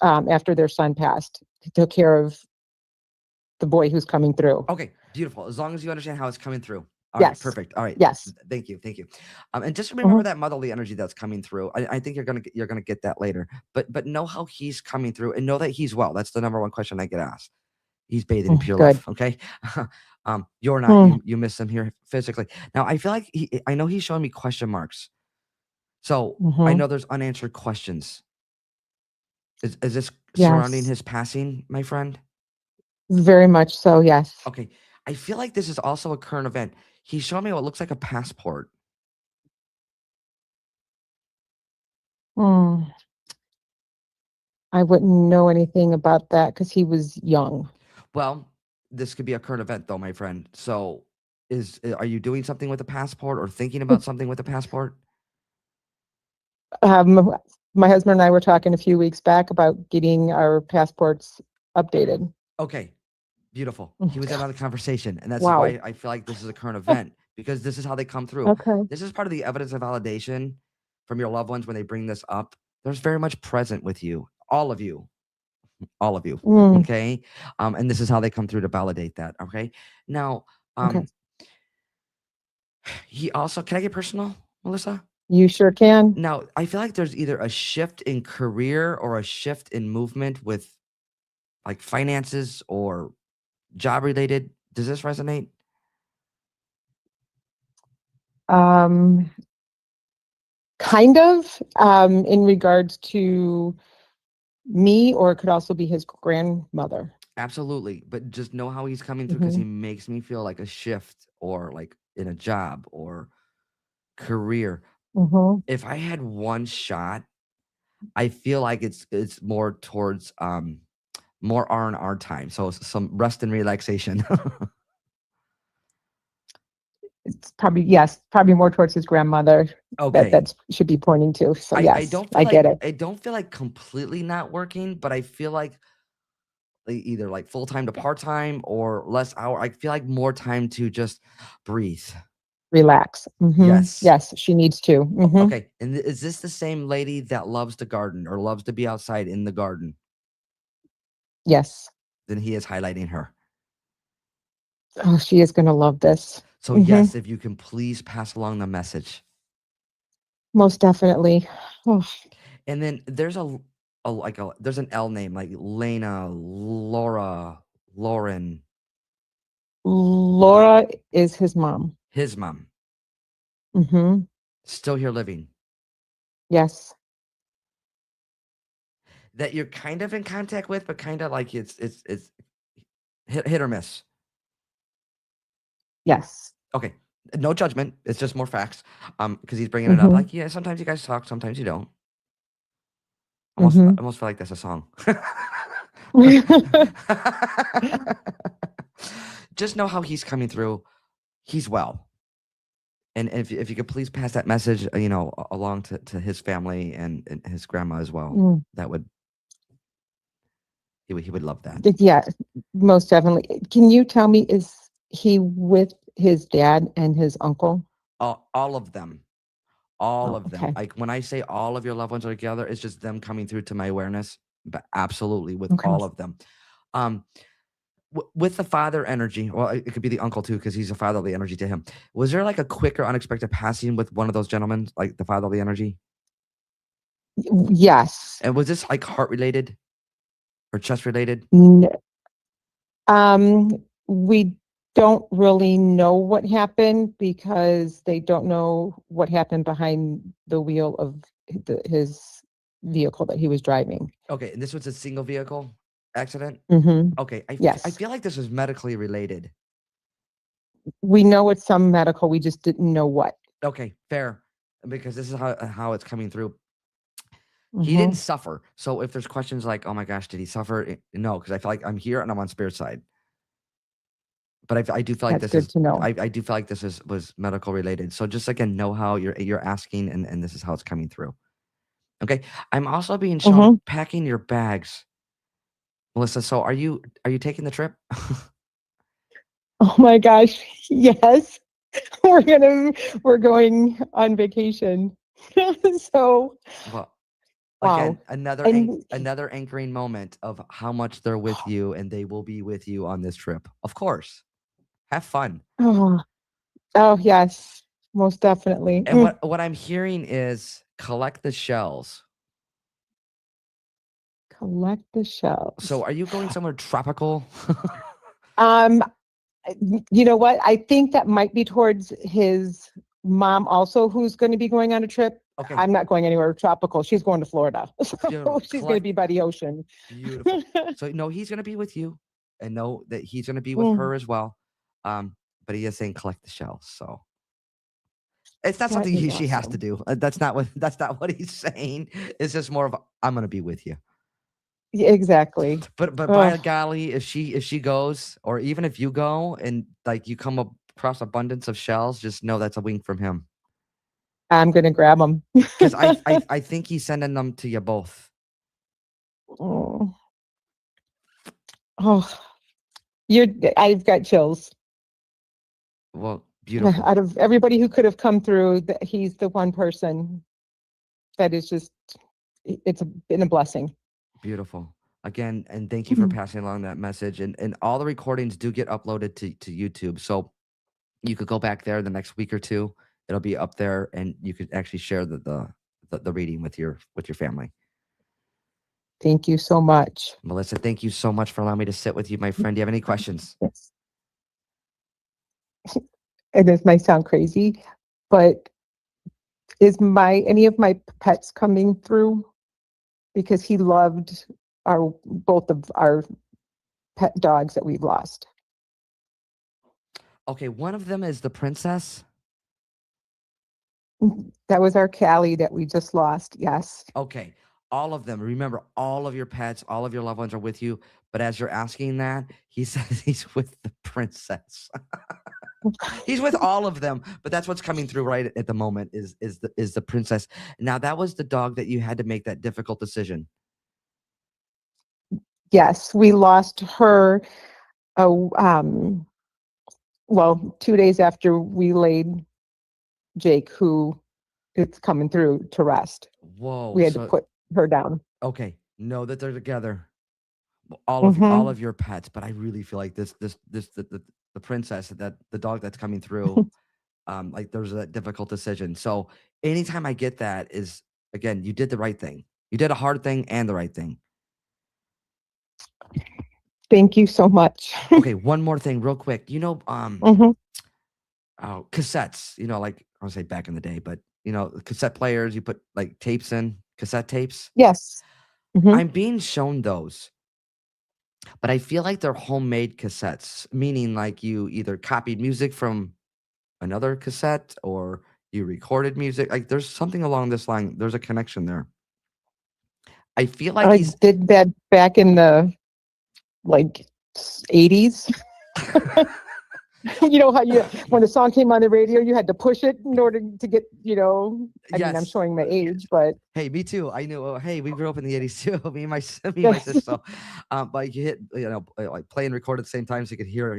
S3: after their son passed, took care of the boy who's coming through.
S1: Okay. Beautiful. As long as you understand how it's coming through. All right.
S3: Yes.
S1: Perfect. All right.
S3: Yes.
S1: Thank you. Thank you. And just remember
S3: Mhm.
S1: that motherly energy that's coming through. I think you're gonna get that later. But know how he's coming through and know that he's well. That's the number one question I get asked. He's bathing in pure
S3: Good.
S1: love. Okay. You're not.
S3: Mm.
S1: You miss him here physically. Now I feel like I know he's showing me question marks. So I
S3: Mhm.
S1: know there's unanswered questions. Is this surrounding
S3: Yes.
S1: his passing, my friend?
S3: Very much so. Yes.
S1: Okay. I feel like this is also a current event. He's showing me what looks like a passport.
S3: Mm. I wouldn't know anything about that because he was young.
S1: Well, this could be a current event though, my friend. So are you doing something with a passport or thinking about something with a passport?
S3: My husband and I were talking a few weeks back about getting our passports updated.
S1: Okay. Beautiful. He was in on the conversation, and that's
S3: Wow.
S1: why I feel like this is a current event because this is how they come through.
S3: Okay.
S1: This is part of the evidence of validation from your loved ones when they bring this up. There's very much present with you, all of you, all of you.
S3: Mm.
S1: Okay, and this is how they come through to validate that. Okay, now,
S3: Okay.
S1: he also can I get personal, Melissa?
S3: You sure can.
S1: Now, I feel like there's either a shift in career or a shift in movement with like finances or job related. Does this resonate?
S3: Um, kind of, in regards to me, or it could also be his grandmother.
S1: Absolutely, but just know how he's coming through because he
S3: Mhm.
S1: makes me feel like a shift or like in a job or career.
S3: Mhm.
S1: If I had one shot, I feel like it's more towards more R&R time. So some rest and relaxation.
S3: It's probably, yes, probably more towards his grandmother that
S1: Okay.
S3: should be pointing to. So
S1: I
S3: yes, I get it.
S1: don't feel like completely not working, but I feel like either like full time to part time or less hour. I feel like more time to just breathe.
S3: Relax. Mhm.
S1: Yes.
S3: Yes, she needs to. Mhm.
S1: Okay, and is this the same lady that loves to garden or loves to be outside in the garden?
S3: Yes.
S1: Then he is highlighting her.
S3: Oh, she is gonna love this.
S1: So
S3: Mhm.
S1: yes, if you can please pass along the message.
S3: Most definitely. Oh,
S1: And then there's there's an L name like Lena, Laura, Lauren,
S3: Laura is his mom.
S1: his mom,
S3: Mhm.
S1: still here living.
S3: Yes.
S1: That you're kind of in contact with, but kind of like it's hit or miss.
S3: Yes.
S1: Okay, no judgment. It's just more facts. Because he's bringing it up.
S3: Mhm.
S1: Like, yeah, sometimes you guys talk, sometimes you don't. I
S3: Mhm.
S1: almost feel like that's a song. Just know how he's coming through. He's well. And if you could please pass that message, along to his family and his grandma as well,
S3: Mm.
S1: that would he would love that.
S3: Yeah, most definitely. Can you tell me, is he with his dad and his uncle?
S1: All of them. All
S3: Oh,
S1: of them.
S3: okay.
S1: Like when I say all of your loved ones are together, it's just them coming through to my awareness. But absolutely with
S3: Okay.
S1: all of them. Um, with the father energy, well, it could be the uncle too, because he's a fatherly energy to him. Was there like a quick or unexpected passing with one of those gentlemen, like the fatherly energy?
S3: Yes.
S1: And was this like heart related or chest related?
S3: N- Um, we don't really know what happened because they don't know what happened behind the wheel of his vehicle that he was driving.
S1: Okay, and this was a single vehicle accident?
S3: Hmm.
S1: Okay, I
S3: Yes.
S1: feel like this is medically related.
S3: We know it's some medical, we just didn't know what.
S1: Okay, fair. Because this is how it's coming through. He didn't
S3: Hmm.
S1: suffer. So if there's questions like, "Oh my gosh, did he suffer?" No, because I feel like I'm here and I'm on spirit side. But I do feel like
S3: That's
S1: this
S3: good
S1: is
S3: to know.
S1: I do feel like this was medical related. So just again, know how you're asking and this is how it's coming through. Okay. I'm also being shown
S3: Mhm.
S1: packing your bags, Melissa. So are you taking the trip?
S3: Oh my gosh, yes. We're going on vacation. So,
S1: Well,
S3: wow.
S1: again, another
S3: And
S1: another anchoring moment of how much they're with you and they will be with you on this trip. Of course. Have fun.
S3: oh, oh yes, most definitely.
S1: And what I'm hearing is collect the shells.
S3: Collect the
S1: So
S3: shells.
S1: are you going somewhere tropical?
S3: Um, you know what? I think that might be towards his mom also, who's going to be going on a trip.
S1: Okay,
S3: I'm not going anywhere tropical. She's going to Florida. So
S1: beautiful.
S3: she's going to be by the ocean.
S1: Beautiful. So no, he's gonna be with you, and know that he's gonna be with
S3: Mm,
S1: her as well. But he is saying collect the shells. So it's not
S3: that
S1: something
S3: is
S1: she has to
S3: awesome.
S1: do. That's not what he's saying. It's just more of I'm gonna be with you.
S3: Yeah, exactly.
S1: But by
S3: Oh,
S1: golly, if she goes, or even if you go and like you come across abundance of shells, just know that's a wink from him.
S3: I'm going to grab them.
S1: Because I think he's sending them to you both.
S3: Oh, oh, you're, I've got chills.
S1: Well, beautiful,
S3: Out of everybody who could have come through, he's the one person that is just, it's been a blessing.
S1: beautiful. Again, and thank you for
S3: Mhm.
S1: passing along that message. And all the recordings do get uploaded to YouTube. So you could go back there the next week or two. It'll be up there and you could actually share the reading with your family.
S3: Thank you so much.
S1: Melissa, thank you so much for allowing me to sit with you, my friend. Do you have any questions?
S3: Yes. And this might sound crazy, but is any of my pets coming through? Because he loved both of our pet dogs that we've lost.
S1: Okay, one of them is the princess.
S3: That was our Callie that we just lost. Yes.
S1: Okay, all of them. Remember, all of your pets, all of your loved ones are with you. But as you're asking that, he says he's with the princess. He's with all of them, but that's what's coming through right at the moment is the princess. Now that was the dog that you had to make that difficult decision.
S3: Yes, we lost her. Oh, well, 2 days after we laid Jake, who is coming through to rest.
S1: Whoa.
S3: We had to
S1: So
S3: put her down.
S1: okay, know that they're together. All
S3: Hmm.
S1: of your pets, but I really feel like the princess that the dog that's coming through, like there's a difficult decision. So anytime I get that is again, you did the right thing. You did a hard thing and the right thing.
S3: Thank you so much.
S1: Okay, one more thing, real quick.
S3: Hmm.
S1: Oh, cassettes. Like I would say back in the day, but cassette players. You put like tapes in cassette tapes.
S3: Yes. Hmm.
S1: I'm being shown those, but I feel like they're homemade cassettes, meaning like you either copied music from another cassette or you recorded music. Like there's something along this line. There's a connection there. I feel like
S3: I
S1: he's
S3: did that back in the like 80s. You know how when the song came on the radio, you had to push it in order to get, I mean, I'm
S1: yes.
S3: showing my age, but
S1: Hey, me too. I knew. Hey, we grew up in the '80s too. Me and my
S3: yes.
S1: sister. So, but you hit, like play and record at the same time, so you could hear,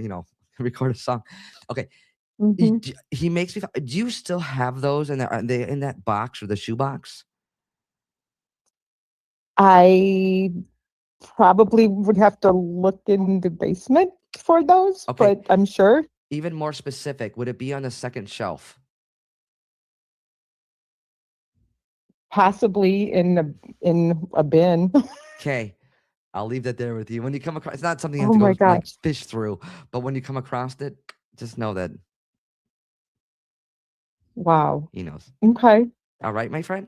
S1: record a song. Okay,
S3: Hmm.
S1: he makes me. Do you still have those in that? Are they in that box or the shoe box?
S3: I probably would have to look in the basement for those,
S1: Okay,
S3: but I'm sure
S1: even more specific, would it be on the second shelf?
S3: possibly in a bin.
S1: Okay, I'll leave that there with you. When you come across, it's not something you have
S3: Oh
S1: to
S3: my
S1: go like
S3: gosh.
S1: fish through, but when you come across it, just know that
S3: Wow.
S1: he knows.
S3: Okay.
S1: All right, my friend.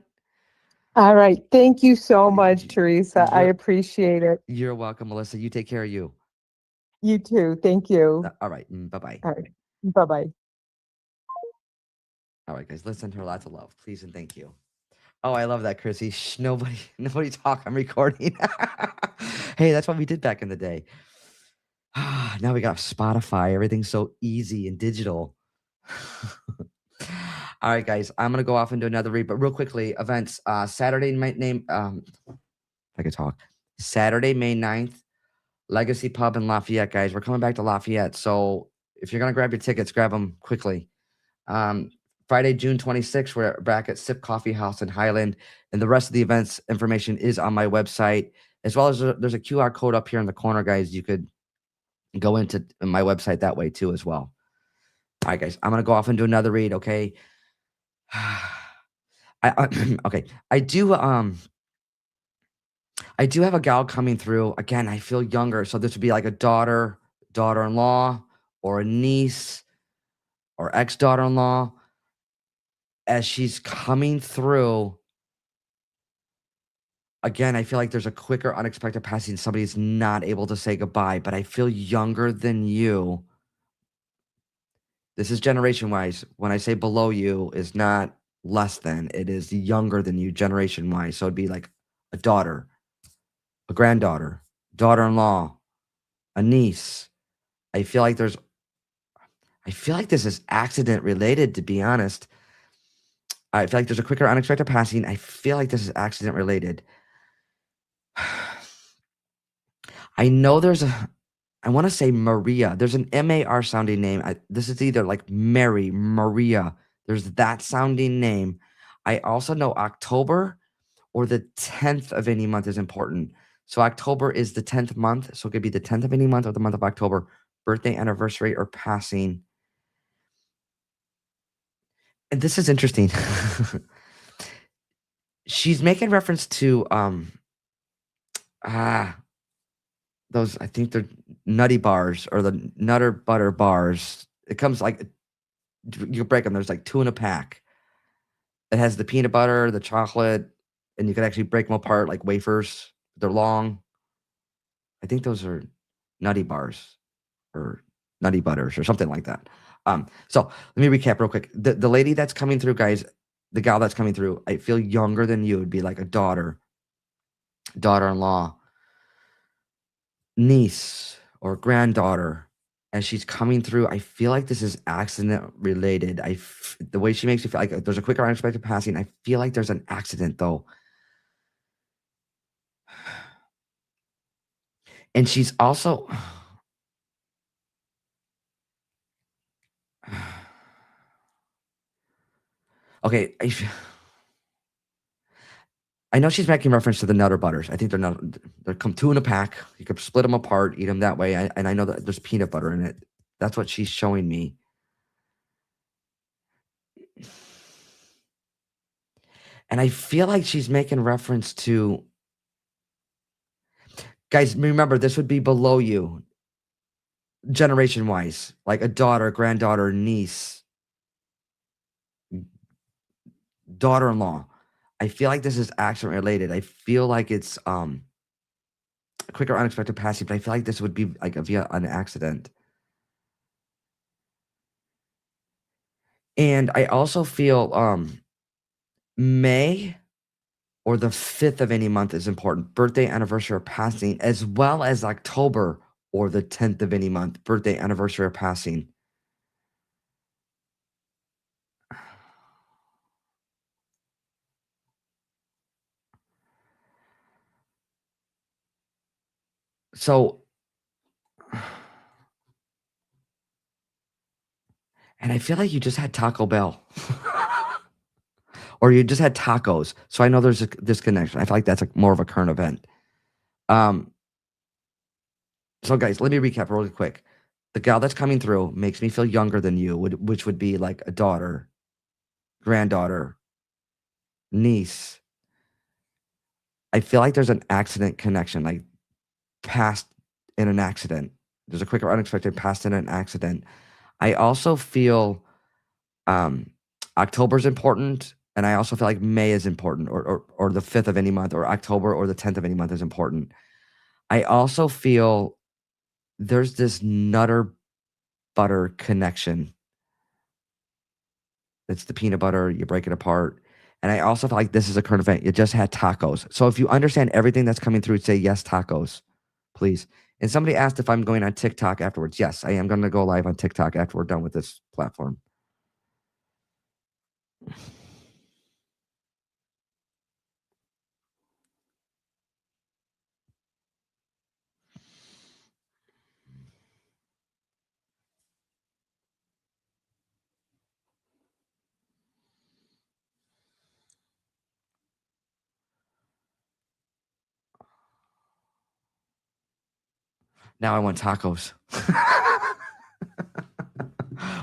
S3: All right. Thank you so
S1: Y-
S3: much,
S1: y-
S3: Teresa. I
S1: You're
S3: appreciate it.
S1: you're welcome, Melissa. You take care of you.
S3: You too. Thank you.
S1: All right, bye bye.
S3: All right. Bye-bye.
S1: All right, guys, listen to her lots of love, please and thank you. Oh, I love that, Chrissy. Shh, nobody, nobody talk. I'm recording. Hey, that's what we did back in the day. Now we got Spotify. Everything's so easy and digital. All right, guys, I'm gonna go off and do another read, but real quickly, events. Saturday night name. If I could talk. Saturday, May 9th, Legacy Pub in Lafayette, guys. We're coming back to Lafayette, so if you're gonna grab your tickets, grab them quickly. Friday, June 26th, we're back at Sip Coffee House in Highland, and the rest of the events information is on my website, as well as there's a QR code up here in the corner, guys. You could go into my website that way too, as well. All right, guys, I'm gonna go off and do another read. Okay. Okay. I do have a gal coming through. Again, I feel younger, so this would be like a daughter, daughter-in-law, or a niece, or ex-daughter-in-law. As she's coming through, again, I feel like there's a quicker unexpected passing. Somebody's not able to say goodbye, but I feel younger than you. This is generation-wise. When I say below you is not less than, it is younger than you generation-wise. So it'd be like a daughter, a granddaughter, daughter-in-law, a niece. I feel like this is accident related, to be honest. I feel like there's a quicker unexpected passing. I feel like this is accident related. I know I want to say Maria. There's an M-A-R sounding name. This is either like Mary, Maria. There's that sounding name. I also know October or the 10th of any month is important. So October is the 10th month. So it could be the 10th of any month or the month of October. Birthday, anniversary, or passing. And this is interesting. She's making reference to those, I think they're nutty bars or the Nutter Butter bars. It comes like, you break them. There's like 2 in a pack. It has the peanut butter, the chocolate, and you can actually break them apart like wafers. They're long. I think those are nutty bars or nutty butters or something like that. So let me recap real quick. The lady that's coming through, guys, the gal that's coming through, I feel younger than you. Would be like a daughter, daughter-in-law, niece, or granddaughter. As she's coming through, I feel like this is accident related. The way she makes me feel like there's a quicker unexpected passing. I feel like there's an accident though. And she's also okay. I know she's making reference to the Nutter Butters. I think they're come 2 in a pack. You could split them apart, eat them that way. And I know that there's peanut butter in it. That's what she's showing me. And I feel like she's making reference to, guys, remember, this would be below you, generation-wise, like a daughter, granddaughter, niece, daughter-in-law. I feel like this is accident related. I feel like it's a quicker unexpected passing, but I feel like this would be like via an accident. And I also feel May or the 5th of any month is important. Birthday, anniversary, or passing, as well as October or the 10th of any month. Birthday, anniversary, or passing. So, and I feel like you just had Taco Bell. Or you just had tacos. So I know there's a disconnection. I feel like that's more of a current event. So guys, let me recap really quick. The gal that's coming through makes me feel younger than you, which would be like a daughter, granddaughter, niece. I feel like there's an accident connection, like past in an accident. There's a quicker unexpected past in an accident. I also feel October is important, and I also feel like May is important, or the 5th of any month, or October or the 10th of any month is important. I also feel there's this Nutter Butter connection. It's the peanut butter, you break it apart. And I also feel like this is a current event. You just had tacos. So if you understand everything that's coming through, say yes, tacos, please. And somebody asked if I'm going on TikTok afterwards. Yes, I am going to go live on TikTok after we're done with this platform. Now I want tacos.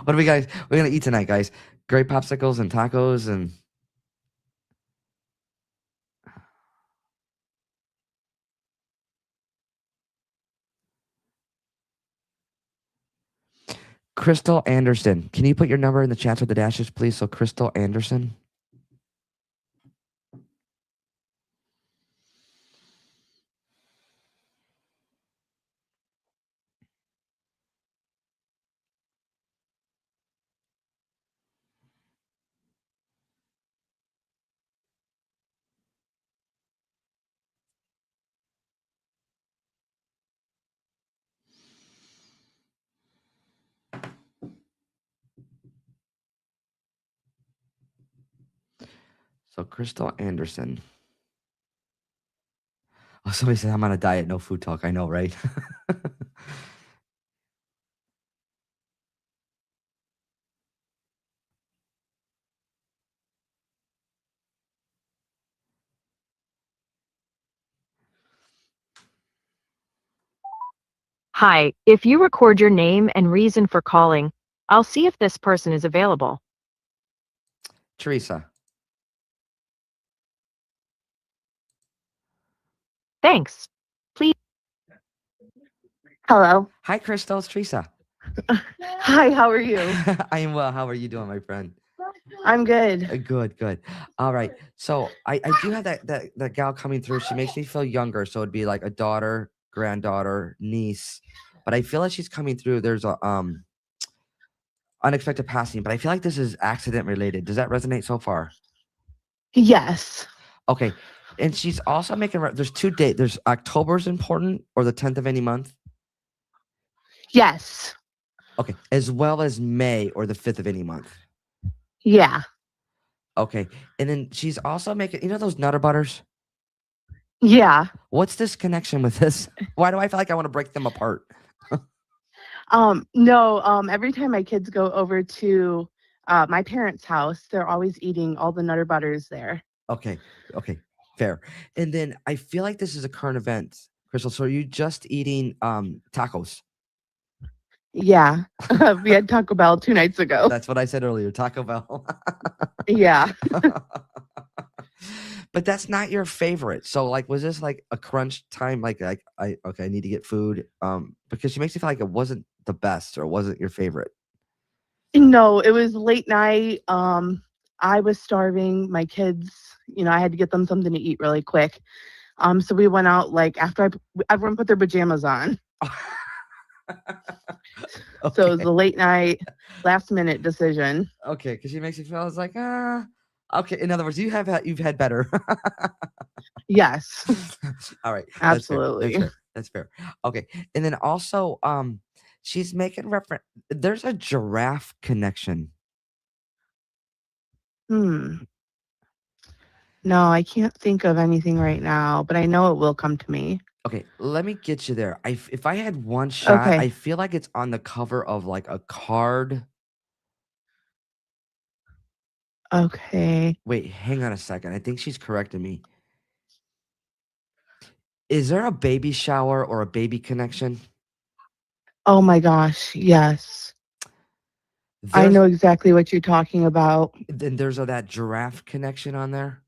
S1: What do we guys? We're gonna eat tonight, guys. Great popsicles and tacos and. Crystal Anderson. Can you put your number in the chat with the dashes, please? So Crystal Anderson. So Crystal Anderson. Oh, somebody said I'm on a diet, no food talk. I know, right?
S4: Hi, if you record your name and reason for calling, I'll see if this person is available.
S1: Teresa.
S4: Thanks. Please.
S5: Hello.
S1: Hi, Crystal. It's Teresa.
S5: Hi, how are you?
S1: I am well. How are you doing, my friend?
S5: I'm good.
S1: Good, good. All right. So I do have that gal coming through. She makes me feel younger. So it'd be like a daughter, granddaughter, niece. But I feel like she's coming through. There's a unexpected passing, but I feel like this is accident related. Does that resonate so far?
S5: Yes.
S1: Okay. And she's also making there's two dates. There's October's important or the 10th of any month.
S5: Yes.
S1: Okay. As well as May or the 5th of any month.
S5: Yeah.
S1: Okay. And then she's also making, those Nutter Butters?
S5: Yeah.
S1: What's this connection with this? Why do I feel like I want to break them apart?
S5: No, every time my kids go over to my parents' house, they're always eating all the Nutter Butters there.
S1: Okay. Okay. Fair. And then I feel like this is a current event. Crystal, so are you just eating tacos?
S5: Yeah. We had Taco Bell 2 nights ago.
S1: That's what I said earlier, Taco Bell.
S5: Yeah.
S1: But that's not your favorite. So like, was this like a crunch time? Like I need to get food. Because she makes me feel like it wasn't the best or wasn't your favorite.
S5: No, it was late night. I was starving. My kids, I had to get them something to eat really quick. So we went out like after everyone put their pajamas on.
S1: Okay.
S5: So it was a late night, last minute decision.
S1: Okay, because she makes you feel I was like, okay. In other words, you've had better.
S5: Yes.
S1: All right.
S5: Absolutely.
S1: That's fair. Okay. And then also, she's making reference. There's a giraffe connection.
S5: No, I can't think of anything right now, but I know it will come to me.
S1: Okay, let me get you there. If I had one shot,
S5: Okay.
S1: I feel like it's on the cover of like a card.
S5: Okay.
S1: Wait, hang on a second. I think she's correcting me. Is there a baby shower or a baby connection?
S5: Oh my gosh. Yes. I know exactly what you're talking about.
S1: Then there's that giraffe connection on there.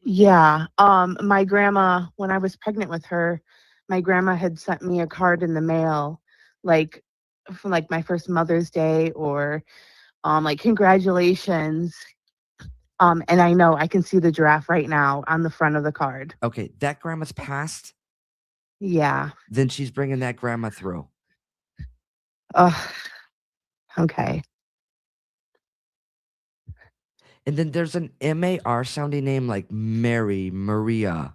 S5: Yeah. My grandma, when I was pregnant with her, my grandma had sent me a card in the mail, like from like my first Mother's Day or like congratulations. And I know I can see the giraffe right now on the front of the card.
S1: Okay, that grandma's passed.
S5: Yeah.
S1: Then she's bringing that grandma through.
S5: Okay.
S1: And then there's an M-A-R sounding name like Maria.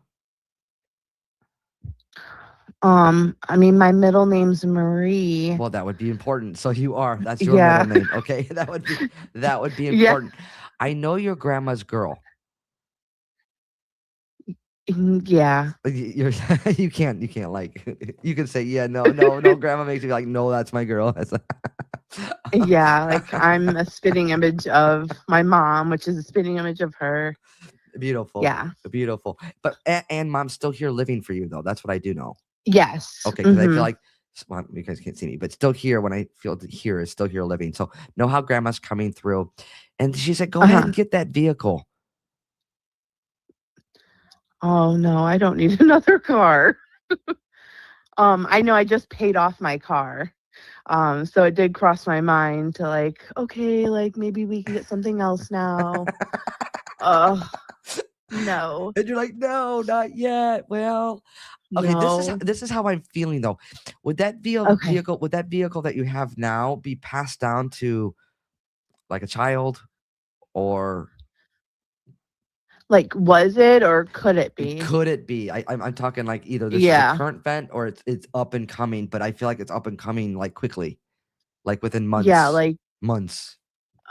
S5: I mean, my middle name's Marie.
S1: Well, that would be important. So that's your middle name. Okay. That would be important. I know your grandma's girl.
S5: Yeah.
S1: You're you can't like you can say yeah no grandma makes me like no that's my girl. That's
S5: Yeah, like I'm a spitting image of my mom, which is a spitting image of her.
S1: beautiful,
S5: Yeah.
S1: beautiful. But and mom's still here living for you though. That's what I do know.
S5: Yes.
S1: Okay, because I feel
S5: Mhm.
S1: like well, you guys can't see me, but still here when I feel here is still here living. So know how grandma's coming through, and she said go ahead
S5: Uh-huh.
S1: and get that vehicle.
S5: Oh no, I don't need another car. I know I just paid off my car. So it did cross my mind to like, okay, like maybe we can get something else now. Oh, no.
S1: And you're like, no, not yet. Well, okay,
S5: No.
S1: this is how I'm feeling though. Would that
S5: Okay.
S1: vehicle that you have now be passed down to like a child or
S5: Like, was it or could it be?
S1: could it be? I'm talking like either this is a
S5: Yeah.
S1: current vent or it's up and coming, but I feel like it's up and coming like quickly, like within
S5: Yeah,
S1: months.
S5: like,
S1: Months.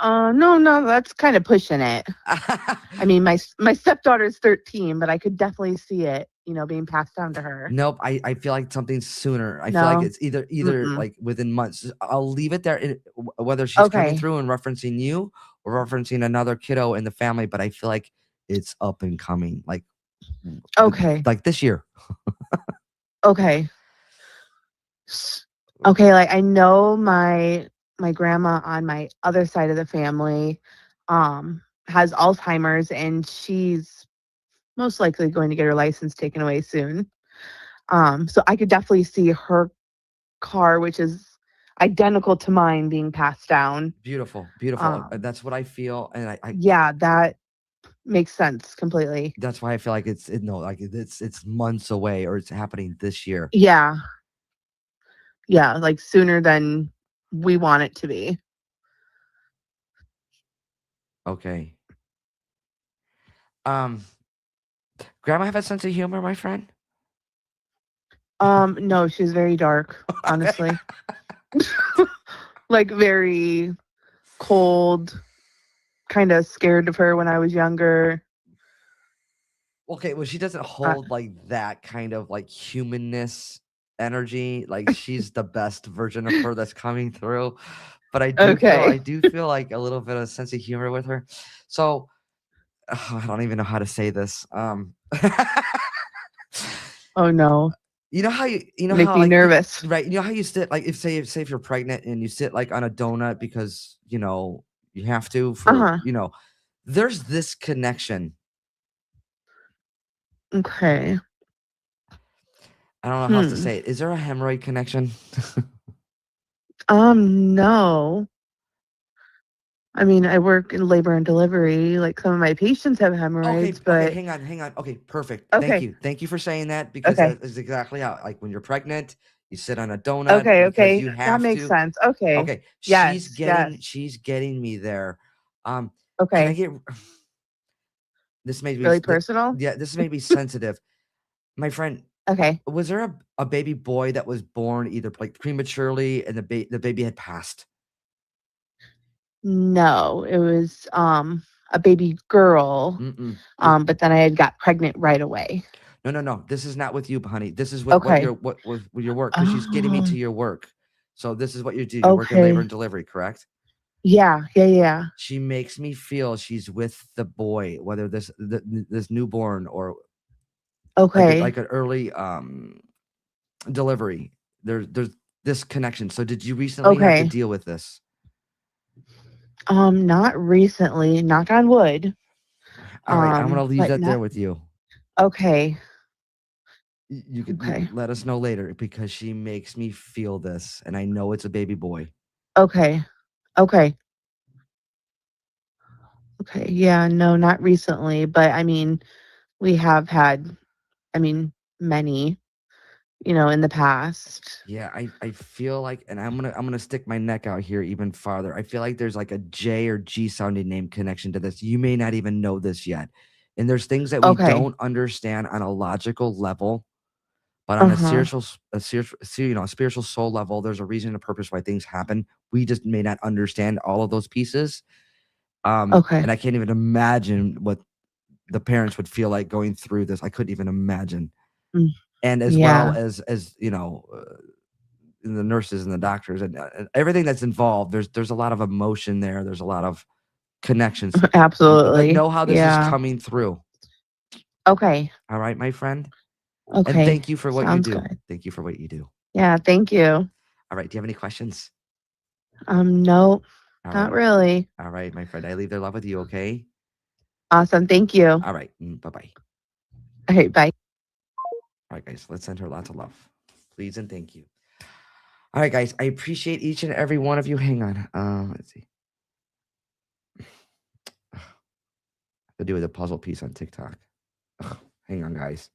S5: no, that's kind of pushing it. I mean, my stepdaughter's 13, but I could definitely see it, being passed down to her.
S1: Nope, I feel like something sooner. I feel like
S5: No.
S1: it's either
S5: Mm-mm.
S1: like within months. I'll leave it there, whether she's coming
S5: Okay.
S1: through and referencing you or referencing another kiddo in the family. But I feel like it's up and coming,
S5: Okay.
S1: like this year.
S5: Okay. Okay, like I know my grandma on my other side of the family has Alzheimer's, and she's most likely going to get her license taken away soon. So I could definitely see her car, which is identical to mine, being passed down.
S1: Beautiful, beautiful.
S5: Um,
S1: That's what I feel, and
S5: yeah, that makes sense completely.
S1: that's why I feel like it's months away or it's happening this year.
S5: Yeah. Yeah, like sooner than we want it to be.
S1: Okay. Um, Grandma have a sense of humor, my friend.
S5: No, she's very dark, honestly. Like very cold, kind of scared of her when I was younger.
S1: Okay, well, she doesn't
S5: Uh,
S1: hold like that kind of like humanness energy. Like she's the best version of her that's coming through. But
S5: okay.
S1: I do feel like a little bit of sense of humor with her. So I don't even know how to say this.
S5: Oh no.
S1: You know how
S5: Make me nervous.
S1: right, you know how you sit like if you're pregnant and you sit like on a donut because you have to for
S5: Uh-huh.
S1: there's this connection.
S5: Okay.
S1: I don't know how else to
S5: Hmm.
S1: say it. Is there a hemorrhoid connection?
S5: No. I mean, I work in labor and delivery. Like some of my patients have hemorrhoids,
S1: Okay,
S5: but
S1: hang on. Okay, perfect.
S5: okay.
S1: Thank you for saying that because
S5: Okay.
S1: that is exactly how like when you're pregnant, you sit on a donut
S5: Okay,
S1: because
S5: okay.
S1: you
S5: That
S1: have
S5: makes
S1: to.
S5: sense. Okay.
S1: Okay,
S5: Yes, yes.
S1: she's getting me there. Um, can I
S5: Okay.
S1: get this made me
S5: Really personal?
S1: yeah, this made me sensitive. My friend,
S5: Okay.
S1: was there a baby boy that was born either like prematurely and the baby had passed?
S5: No, it was a baby girl.
S1: Mm-mm.
S5: But then I had got pregnant right away.
S1: No. This is not with you, honey. This is with
S5: Okay.
S1: with your work because she's getting me
S5: Oh,
S1: to your work. So this is what you do. You work in labor
S5: okay.
S1: and delivery, correct?
S5: Yeah.
S1: She makes me feel she's with the boy, whether this newborn or
S5: Okay.
S1: like an early delivery. There's this connection. So did you recently have to
S5: Okay.
S1: deal with this?
S5: Not recently, knock on wood.
S1: All right, I'm gonna leave
S5: But
S1: that there
S5: not
S1: with you.
S5: okay.
S1: You
S5: Okay.
S1: could let us know later because she makes me feel this, and I know it's a baby boy.
S5: Okay. Okay. Okay. Yeah, no, not recently, but I mean, we have had, I mean, many, in the past.
S1: Yeah, I feel like, and I'm gonna stick my neck out here even farther. I feel like there's like a J or G sounding name connection to this. You may not even know this yet, and there's things that we
S5: Okay.
S1: don't understand on a logical level, but on
S5: Uh-huh.
S1: a spiritual soul level, there's a reason and a purpose why things happen. We just may not understand all of those pieces.
S5: Okay.
S1: And I can't even imagine what the parents would feel like going through this. I couldn't even imagine.
S5: Mm,
S1: And as well
S5: yeah.
S1: as you know, the nurses and the doctors and everything that's involved. There's a lot of emotion there. There's a lot of connections that
S5: Absolutely.
S1: know how this is
S5: Yeah.
S1: coming through.
S5: Okay.
S1: All right, my friend. And
S5: Okay.
S1: thank you for what you
S5: Sounds
S1: do.
S5: good.
S1: Thank you for what you do.
S5: Yeah. Thank you.
S1: All right. Do you have any questions?
S5: No,
S1: All
S5: not
S1: right.
S5: really.
S1: All right, my friend. I leave their love with you. Okay.
S5: Awesome. Thank you.
S1: All right. Bye bye.
S5: All right. Bye.
S1: All right, guys. Let's send her lots of love, please, and thank you. All right, guys. I appreciate each and every one of you. Hang on. Let's see. To do with a puzzle piece on TikTok. Ugh, hang on, guys.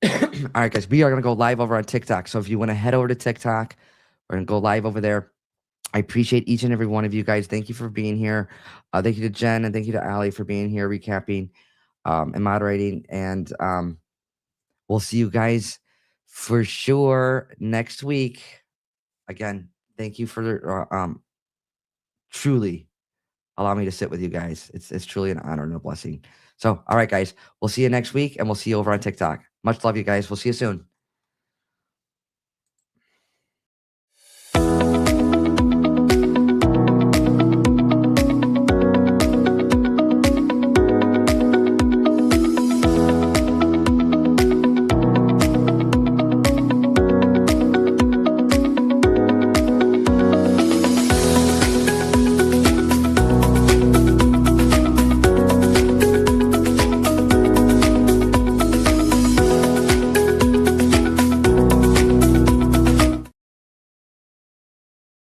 S1: All right, guys. We are gonna go live over on TikTok. So if you want to head over to TikTok, we're gonna go live over there. I appreciate each and every one of you guys. Thank you for being here. Thank you to Jen and thank you to Allie for being here, recapping and moderating. And we'll see you guys for sure next week. Again, thank you for truly allow me to sit with you guys. It's truly an honor and a blessing. So, all right, guys, we'll see you next week and we'll see you over on TikTok. Much love, you guys. We'll see you soon.